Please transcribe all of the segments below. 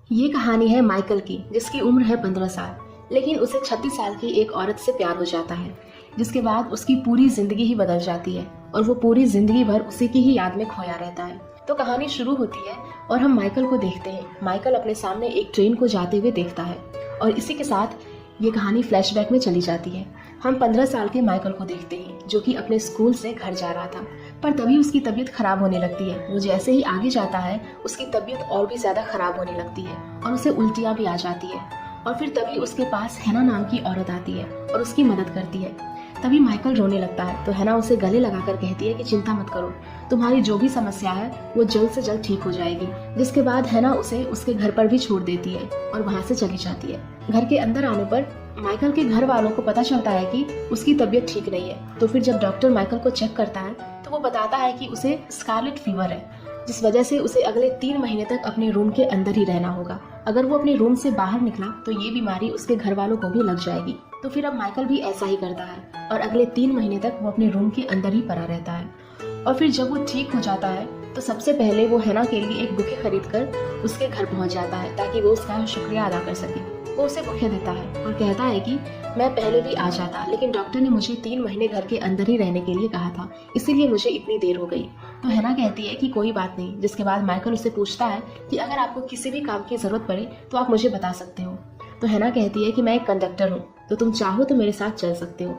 ये कहानी है माइकल की, जिसकी उम्र है 15 साल, लेकिन उसे 36 साल की एक औरत से प्यार हो जाता है, जिसके बाद उसकी पूरी जिंदगी ही बदल जाती है और वो पूरी जिंदगी भर उसी की ही याद में खोया रहता है। तो कहानी शुरू होती है और हम माइकल को देखते हैं। माइकल अपने सामने एक ट्रेन को जाते हुए देखता है और इसी के साथ ये कहानी फ्लैशबैक में चली जाती है। हम 15 साल के माइकल को देखते हैं, जो कि अपने स्कूल से घर जा रहा था, पर तभी उसकी तबीयत खराब होने लगती है। वो जैसे ही आगे जाता है उसकी तबीयत और भी ज्यादा खराब होने लगती है और उसे उल्टियाँ भी आ जाती है। और फिर तभी उसके पास हैना नाम की औरत आती है और उसकी मदद करती है। तभी माइकल रोने लगता है तो हैना उसे गले लगाकर कहती है कि चिंता मत करो, तुम्हारी जो भी समस्या है वो जल्द से जल्द ठीक हो जाएगी। जिसके बाद हैना उसे उसके घर पर भी छोड़ देती है और वहाँ से चली जाती है। घर के अंदर आने पर माइकल के घर वालों को पता चलता है कि उसकी तबीयत ठीक नहीं है। तो फिर जब डॉक्टर माइकल को चेक करता है तो वो बताता है कि उसे स्कारलेट फीवर है, जिस वजह से उसे अगले 3 महीने तक अपने रूम के अंदर ही रहना होगा। अगर वो अपने रूम से बाहर निकला तो ये बीमारी उसके घर वालों को भी लग जाएगी। तो फिर अब माइकल भी ऐसा ही करता है और अगले 3 महीने तक वो अपने रूम के अंदर ही पड़ा रहता है। और फिर जब वो ठीक हो जाता है तो सबसे पहले वो हैना के लिए एक बुके खरीद कर उसके घर पहुंच जाता है ताकि वो उसका शुक्रिया अदा कर सके। वो उसे बुके देता है और कहता है कि मैं पहले भी आ जाता, लेकिन डॉक्टर ने मुझे 3 महीने घर के अंदर ही रहने के लिए कहा था, इसीलिए मुझे इतनी देर हो गई। तो हैना कहती है कि कोई बात नहीं। जिसके बाद माइकल उससे पूछता है कि अगर आपको किसी भी काम की जरूरत पड़े तो आप मुझे बता सकते हो। तो हैना कहती है कि मैं एक कंडक्टर हूँ, तो तुम चाहो तो मेरे साथ चल सकते हो।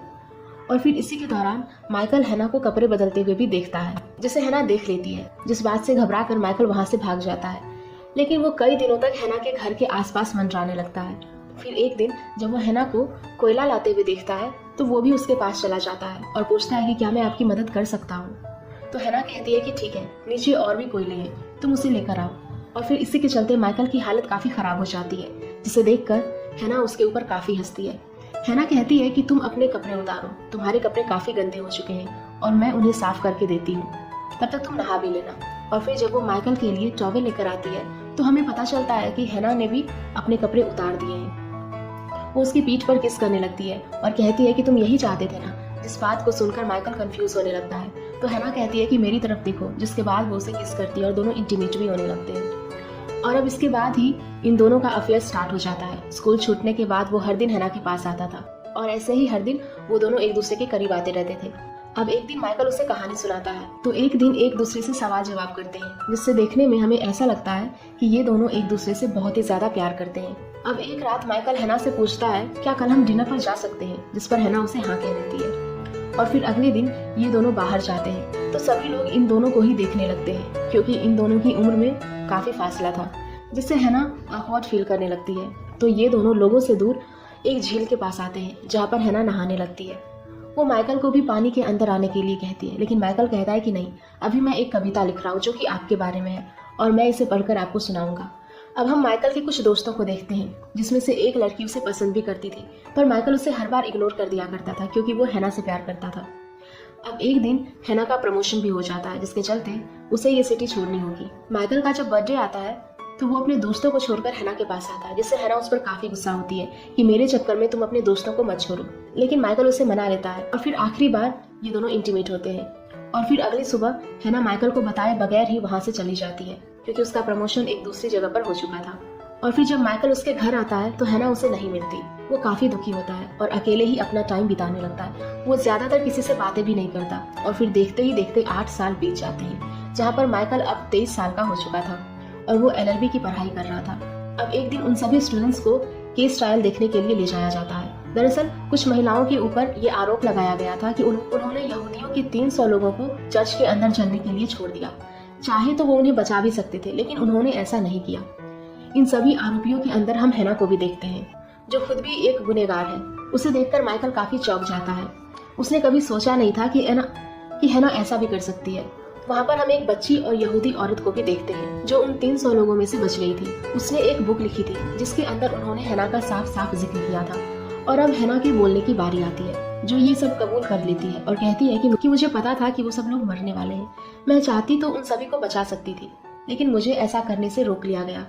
और फिर इसी के दौरान माइकल हैना को कपड़े बदलते हुए भी देखता है, जिसे हैना देख लेती है, जिस बात से घबरा कर माइकल वहाँ से भाग जाता है। लेकिन वो कई दिनों तक हैना के घर के आसपास मंडराने लगता है। फिर एक दिन जब वो हैना को कोयला लाते हुए देखता है तो वो भी उसके पास चला जाता है और पूछता है कि क्या मैं आपकी मदद कर सकता हूँ। तो हैना कहती है कि ठीक है, नीचे और भी कोयले हैं, तुम उसे लेकर आओ। और फिर इसी के चलते माइकल की हालत काफी खराब हो जाती है, जिसे देखकर हैना उसके ऊपर काफी हंसती है। हैना कहती है कि तुम अपने कपड़े उतारो, तुम्हारे कपड़े काफी गंदे हो चुके हैं और मैं उन्हें साफ करके देती हूँ, तब तक तुम नहा भी लेना। और फिर जब वो माइकल के लिए टॉवेल लेकर आती है तो हमें पता चलता है कि हैना ने भी अपने कपड़े उतार दिए हैं। वो उसकी पीठ पर किस करने लगती है और कहती है कि तुम यही चाहते थे ना। जिस बात को सुनकर माइकल कंफ्यूज होने लगता है तो हैना कहती है कि मेरी तरफ देखो। जिसके बाद वो उसे किस करती है और दोनों इंटीमेट भी होने लगते हैं। और अब इसके बाद ही इन दोनों का अफेयर स्टार्ट हो जाता है। स्कूल छूटने के बाद वो हर दिन हैना के पास आता था और ऐसे ही हर दिन वो दोनों एक दूसरे के करीब आते रहते थे। अब एक दिन माइकल उसे कहानी सुनाता है तो एक दिन एक दूसरे से सवाल जवाब करते हैं, जिससे देखने में हमें ऐसा लगता है कि ये दोनों एक दूसरे से बहुत ही ज्यादा प्यार करते हैं। अब एक रात माइकल हैना से पूछता है क्या कल हम डिनर पर जा सकते हैं, जिस पर हैना उसे हाँ कह देती है। और फिर अगले दिन ये दोनों बाहर जाते हैं तो सभी लोग इन दोनों को ही देखने लगते हैं, क्योंकि इन दोनों की उम्र में काफी फासला था, जिससे हैना ऑकवर्ड फील करने लगती है। तो ये दोनों लोगों से दूर एक झील के पास आते हैं जहाँ पर हैना नहाने लगती है। वो माइकल को भी पानी के अंदर आने के लिए कहती है, लेकिन माइकल कहता है कि नहीं, अभी मैं एक कविता लिख रहा हूँ जो कि आपके बारे में है और मैं इसे पढ़कर आपको सुनाऊंगा। अब हम माइकल के कुछ दोस्तों को देखते हैं, जिसमें से एक लड़की उसे पसंद भी करती थी, पर माइकल उसे हर बार इग्नोर कर दिया करता था क्योंकि वो हैना से प्यार करता था। अब एक दिन हैना का प्रमोशन भी हो जाता है, जिसके चलते उसे ये सिटी छोड़नी होगी। माइकल का जब बर्थडे आता है तो वो अपने दोस्तों को छोड़कर हैना के पास आता है, जिससे हैना उस पर काफी गुस्सा होती है कि मेरे चक्कर में तुम अपने दोस्तों को मत छोड़ो। लेकिन माइकल उसे मना लेता है और फिर आखिरी बार ये दोनों इंटीमेट होते हैं। और फिर अगली सुबह हैना माइकल को बताए बगैर ही वहाँ से चली जाती है, क्योंकि उसका प्रमोशन एक दूसरी जगह पर हो चुका था। और फिर जब माइकल उसके घर आता है तो हैना उसे नहीं मिलती। वो काफी दुखी होता है और अकेले ही अपना टाइम बिताने लगता है। वो ज्यादातर किसी से बातें भी नहीं करता। और फिर देखते ही देखते 8 साल बीत जाते हैं, जहाँ पर माइकल अब 23 साल का हो चुका था और वो LLB की पढ़ाई कर रहा था। अब एक दिन उन सभी स्टूडेंट्स को केस ट्रायल देखने के लिए ले जाया जाता है। दरअसल कुछ महिलाओं के ऊपर ये आरोप लगाया गया था कि उन्होंने यहूदियों के 300 लोगों को चर्च के अंदर चलने के लिए छोड़ दिया। चाहे तो वो उन्हें बचा भी सकते थे, लेकिन उन्होंने ऐसा नहीं किया। इन सभी आरोपियों के अंदर हम हैना को भी देखते हैं, जो खुद भी एक गुनहगार है। उसे देखकर माइकल काफी चौंक जाता है। उसने कभी सोचा नहीं था कि हैना ऐसा भी कर सकती है। वहाँ पर हम एक बच्ची और यहूदी औरत को भी देखते हैं, जो उन 300 लोगों में से बच गई थी। उसने एक बुक लिखी थी जिसके अंदर उन्होंने हैना का साफ साफ जिक्र किया था। और अब हैना के बोलने की बारी आती है, जो ये सब कबूल कर लेती है और कहती है कि मुझे पता था कि वो सब लोग मरने वाले हैं। मैं चाहती तो उन सभी को बचा सकती थी, लेकिन मुझे ऐसा करने से रोक लिया गया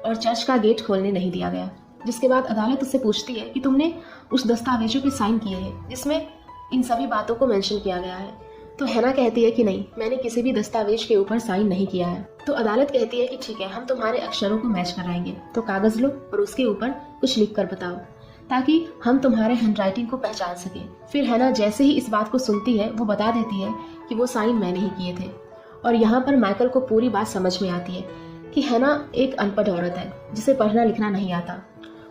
और चर्च का गेट खोलने नहीं दिया गया। जिसके बाद अदालत उससे पूछती है कि तुमने उस दस्तावेजों पे साइन किए हैं जिसमें इन सभी बातों को मेंशन किया गया है। तो हैना कहती है कि नहीं, मैंने किसी भी दस्तावेज के ऊपर साइन नहीं किया है। तो अदालत कहती है कि ठीक है, हम तुम्हारे अक्षरों को मैच कराएंगे, तो कागज लो और उसके ऊपर कुछ लिख कर बताओ ताकि हम तुम्हारे हैंडराइटिंग को पहचान सके। फिर हैना जैसे ही इस बात को सुनती है वो बता देती है कि वो साइन मैंने ही किए थे। और यहाँ पर माइकल को पूरी बात समझ में आती है कि हैना एक अनपढ़ औरत है जिसे पढ़ना लिखना नहीं आता।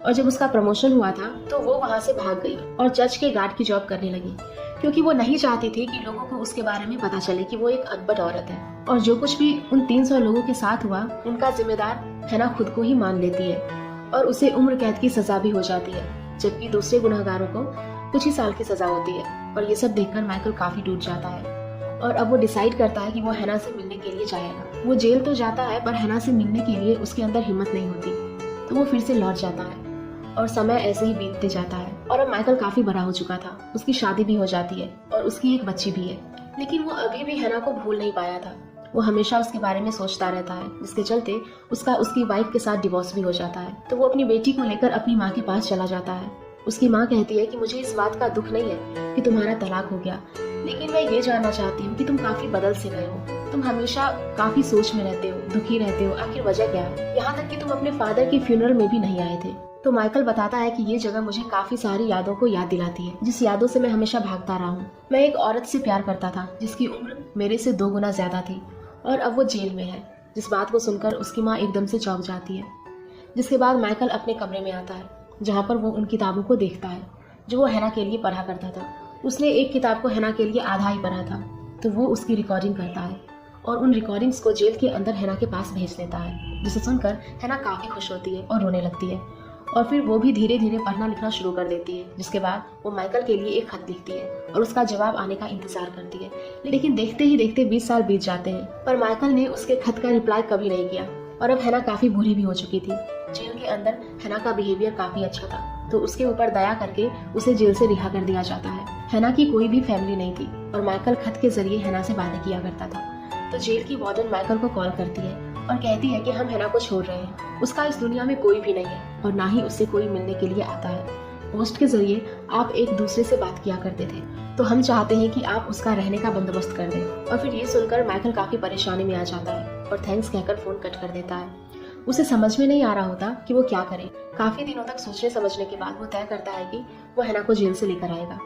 और जब उसका प्रमोशन हुआ था तो वो वहाँ से भाग गई और चर्च के गार्ड की जॉब करने लगी, क्योंकि वो नहीं चाहती थी कि लोगों को उसके बारे में पता चले कि वो एक अनपढ़ औरत है। और जो कुछ भी उन 300 लोगों के साथ हुआ उनका जिम्मेदार हैना खुद को ही मान लेती है और उसे उम्र कैद की सजा भी हो जाती है, जबकि दूसरे गुनहगारों को कुछ ही साल की सजा होती है। और ये सब देखकर माइकल काफी टूट जाता है और अब वो डिसाइड करता है कि वो हैना से मिलने के लिए जाएगा। वो जेल तो जाता है पर हैना से मिलने के लिए उसके अंदर हिम्मत नहीं होती, तो वो फिर से लौट जाता है और समय ऐसे ही बीतते जाता है। और अब माइकल काफी बड़ा हो चुका था, उसकी शादी भी हो जाती है और उसकी एक बच्ची भी है, लेकिन वो अभी भी हैना को भूल नहीं पाया था। वो हमेशा उसके बारे में सोचता रहता है, जिसके चलते उसकी वाइफ के साथ डिवोर्स भी हो जाता है। तो वो अपनी बेटी को लेकर अपनी माँ के पास चला जाता है। उसकी माँ कहती है कि मुझे इस बात का दुख नहीं है कि तुम्हारा तलाक हो गया, लेकिन मैं ये जानना चाहती हूँ कि तुम काफी बदल से गए हो। तुम हमेशा काफी सोच में रहते हो, दुखी रहते हो, आखिर वजह क्या है? यहाँ तक कि तुम अपने फादर की फ्यूनरल में भी नहीं आए थे। तो माइकल बताता है कि ये जगह मुझे काफी सारी यादों को याद दिलाती है, जिस यादों से मैं हमेशा भागता रहा हूँ। मैं एक औरत से प्यार करता था जिसकी उम्र मेरे से 2 गुना ज्यादा थी और अब वो जेल में है। जिस बात को सुनकर उसकी माँ एकदम से चौंक जाती है। जिसके बाद माइकल अपने कमरे में आता है, जहाँ पर वो उन किताबों को देखता है जो वो हैना के लिए पढ़ा करता था। उसने एक किताब को हैना के लिए आधा ही पढ़ा था, तो वो उसकी रिकॉर्डिंग करता है और उन रिकॉर्डिंग्स को जेल के अंदर हैना के पास भेज देता है, जिसे सुनकर हैना काफी खुश होती है और रोने लगती है। और फिर वो भी धीरे धीरे पढ़ना लिखना शुरू कर देती है। जिसके बाद वो माइकल के लिए एक खत लिखती है और उसका जवाब आने का इंतजार करती है। लेकिन देखते ही देखते 20 साल बीत जाते हैं, पर माइकल ने उसके खत का रिप्लाई कभी नहीं किया। और अब हैना काफी बुरी भी हो चुकी थी। जेल के अंदर हैना का बिहेवियर काफी अच्छा था, तो उसके ऊपर दया करके उसे जेल से रिहा कर दिया जाता है। हैना की कोई भी फैमिली नहीं थी और माइकल खत के जरिए हैना से बातें किया करता था। तो जेल की वार्डन माइकल को कॉल करती है और कहती है कि हम हैना को छोड़ रहे हैं, उसका इस दुनिया में कोई भी नहीं है और ना ही उससे कोई मिलने के लिए आता है। पोस्ट के जरिए आप एक दूसरे से बात किया करते थे, तो हम चाहते हैं कि आप उसका रहने का बंदोबस्त कर दें। और फिर ये सुनकर माइकल काफी परेशानी में आ जाता है और थैंक्स कहकर फोन कट कर देता है। उसे समझ में नहीं आ रहा होता कि वो क्या करे। काफी दिनों तक सोचने समझने के बाद वो तय करता है कि वो हैना को जेल से लेकर आएगा।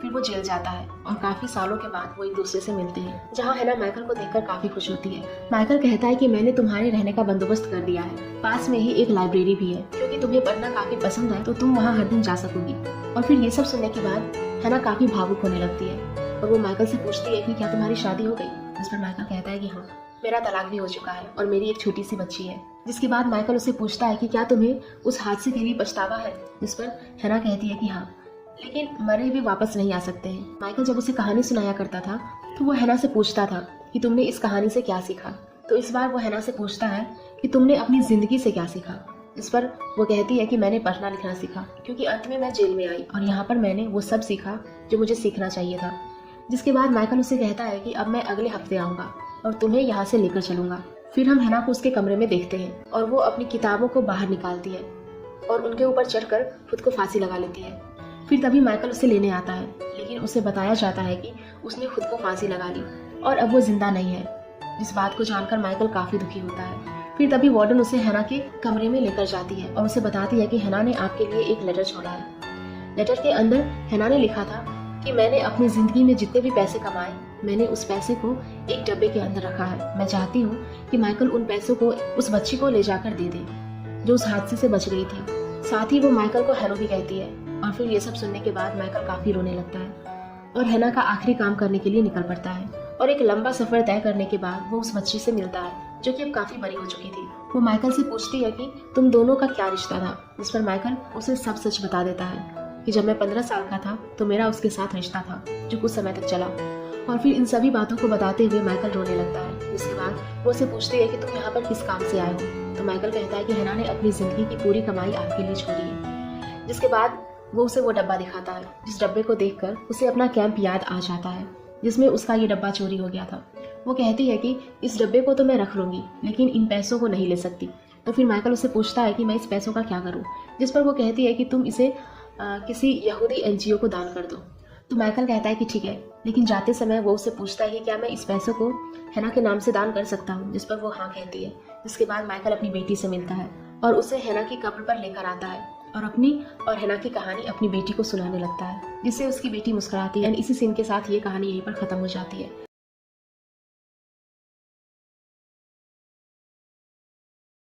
फिर वो जेल जाता है और काफी सालों के बाद वो एक दूसरे से मिलते हैं, जहाँ हैना माइकल को देखकर काफी खुश होती है। माइकल कहता है कि मैंने तुम्हारे रहने का बंदोबस्त कर दिया है, पास में ही एक लाइब्रेरी भी है, क्योंकि तुम्हें पढ़ना काफी पसंद है तो तुम वहाँ हर दिन जा सकोगी। और फिर ये सब सुनने के बाद हैना काफी भावुक होने लगती है और वो माइकल से पूछती है कि क्या तुम्हारी शादी हो गई? जिस पर माइकल कहता है कि हाँ, मेरा तलाक भी हो चुका है और मेरी एक छोटी सी बच्ची है। जिसके बाद माइकल उसे पूछता है कि क्या तुम्हें उस हादसे के लिए पछतावा है? जिस पर हैना कहती है कि हाँ, लेकिन मरे भी वापस नहीं आ सकते हैं। माइकल जब उसे कहानी सुनाया करता था तो वो हैना से पूछता था कि तुमने इस कहानी से क्या सीखा। तो इस बार वो हैना से पूछता है कि तुमने अपनी जिंदगी से क्या सीखा। इस पर वो कहती है कि मैंने पढ़ना लिखना सीखा, क्योंकि अंत में मैं जेल में आई और यहाँ पर मैंने वो सब सीखा जो मुझे सीखना चाहिए था। जिसके बाद माइकल उसे कहता है कि अब मैं अगले हफ्ते आऊँगा और तुम्हें यहाँ से लेकर चलूंगा। फिर हम हैना को उसके कमरे में देखते हैं और वो अपनी किताबों को बाहर निकालती है और उनके ऊपर चढ़कर खुद को फांसी लगा लेती है। फिर तभी माइकल उसे लेने आता है, लेकिन उसे बताया जाता है कि उसने खुद को फांसी लगा ली और अब वो जिंदा नहीं है। जिस बात को जानकर माइकल काफी दुखी होता है। फिर तभी वार्डन उसे हैना के कमरे में लेकर जाती है और उसे बताती है कि हैना ने आपके लिए एक लेटर छोड़ा है। लेटर के अंदर हैना ने लिखा था कि मैंने अपनी जिंदगी में जितने भी पैसे कमाए, मैंने उस पैसे को एक डब्बे के अंदर रखा है। मैं चाहती हूँ कि माइकल उन पैसों को उस बच्ची को ले जाकर दे दे जो उस हादसे से बच गई थी। साथ ही वो माइकल को हेलो भी कहती है। और फिर ये सब सुनने के बाद माइकल काफी रोने लगता है और हैना का आखिरी काम करने के लिए निकल पड़ता है। और एक लंबा सफर तय करने के बाद वो उस बच्ची से मिलता है जो कि अब काफी बड़ी हो चुकी थी। वो माइकल से पूछती है कि तुम दोनों का क्या रिश्ता था। जिस पर माइकल उसे सब सच बता देता है कि जब मैं 15 साल का था तो मेरा उसके साथ रिश्ता था जो कुछ समय तक चला। और फिर इन सभी बातों को बताते हुए माइकल रोने लगता है। जिसके बाद वो उसे पूछती है कि तुम यहाँ पर किस काम से आए हो। तो माइकल कहता है कि हैना ने अपनी जिंदगी की पूरी कमाई आपके लिए छोड़ी है। जिसके बाद वो उसे वो डब्बा दिखाता है, जिस डब्बे को देखकर उसे अपना कैंप याद आ जाता है जिसमें उसका ये डब्बा चोरी हो गया था। वो कहती है कि इस डब्बे को तो मैं रख लूंगी, लेकिन इन पैसों को नहीं ले सकती। तो फिर माइकल उसे पूछता है कि मैं इस पैसों का क्या करूं। जिस पर वो कहती है कि तुम इसे किसी यहूदी NGO को दान कर दो। तो माइकल कहता है कि ठीक है, लेकिन जाते समय वो उससे पूछता है कि क्या मैं इस पैसों को हैना के नाम से दान कर सकता हूँ, जिस पर वो हाँ कहती है। जिसके बाद माइकल अपनी बेटी से मिलता है और उसे हैना की कब्र पर लेकर आता है और अपनी और हैना की कहानी अपनी बेटी को सुनाने लगता है, जिससे उसकी बेटी मुस्कुराती है। इसी सीन के साथ ये कहानी यहीं पर खत्म हो जाती है।